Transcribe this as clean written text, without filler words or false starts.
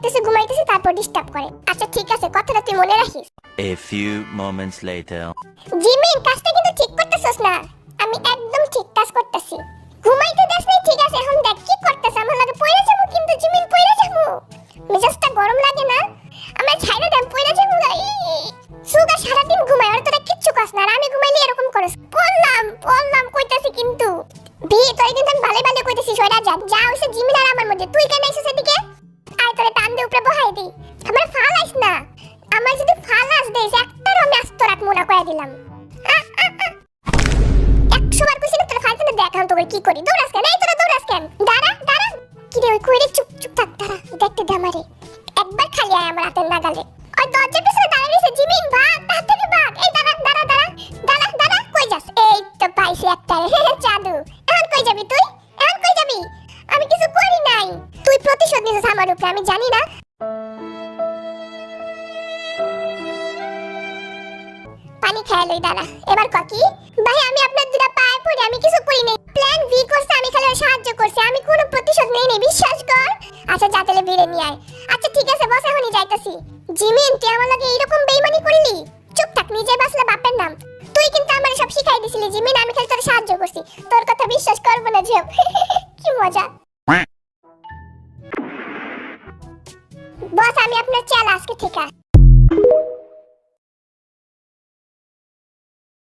দেখতেছে ঘুমাইতেছি তারপর ডিস্টার্ব করে। আচ্ছা ঠিক আছে, কথাটা তুই মনে রাখিস। A few moments later. Jimin, কাজটা কিন্তু ঠিক করতেছস না। আমি একদম ঠিক কাজ করতেছি। ঘুমাইতে দেস নাই ঠিক আছে, এখন দেখ কি করতেছ। আমার লাগে পয়রা যাবো কিন্তু জিমিন, পয়রা যাবো। মেজাজটা গরম লাগে না? আমার ছাইরা দেন, পয়রা যাবো। সুগা সারাদিন ঘুমায় আর তোরা কিচ্ছু কাজ না, আর আমি ঘুমাইলে এরকম করস। বললাম কইতাছি কিন্তু। তোর কিন্তু আমি ভালো ভালো কইতাছি, সয়রা যা। যা হইছে জিমিন আর আমার মধ্যে, তুই কেন আইছিস এদিকে? আয় তোরে টান দিয়ে উপরে বহাই দেই। আমার ফালাইস না, আমার যদি ফালাস দেইস একটার আমি আস্ত রাখবো না কইয়া দিলাম। 100 বার কইছিলাম তোরে ফাইতে না, দেখান তোরে কি করি। দৌড়াস কেন? এই তোরা দৌড়াস কেন? দাঁড়া কি রে, ওই কইরে চুপ থাক, দাঁড়া দেখতে দে আমারে। একবার খালি আয় আমার হাতের নাগালে। ওই দরজার পিছনে দাঁড়ায় রইছে জিমিন, ভাগ তাড়াতাড়ি ভাগ। এই দাঁড়া কই যাস? এই তো পাইছি একটা জাদু। এখন কই যাবি তুই? এখন কই যাবি? আমি কিছু করি নাই, তুই প্রতিশোধ নিছিস আমার উপরে, আমি জানি না। পানি খেয়ে লই, দাঁড়া। এবার ক কি? ভাই আমি আপনার দুটা পায়ে পড়ি, আমি কিছু করি নাই। প্ল্যান বি করছে, আমি খালি সাহায্য করছি, আমি কোনো প্রতিশোধ নেই নাই, বিশ্বাস কর। আচ্ছা যা তাহলে ভিড়ে নিয়ে আয়। আচ্ছা ঠিক আছে বস, এখনই যাইতাছি। জিমিন, তুই আমার লাগে এরকম বেইমানি করলি? চুপ থাক, নিজে বাঁচলে বাপের নাম। তুই কিন্তু আমারে সব শিখাই দিছিলি জিমিন, আমি খালি তোর সাহায্য করছি। তোর কথা বিশ্বাস করব না যে। কি মজা। বস আমি আপনার চাল আজকে থেকে।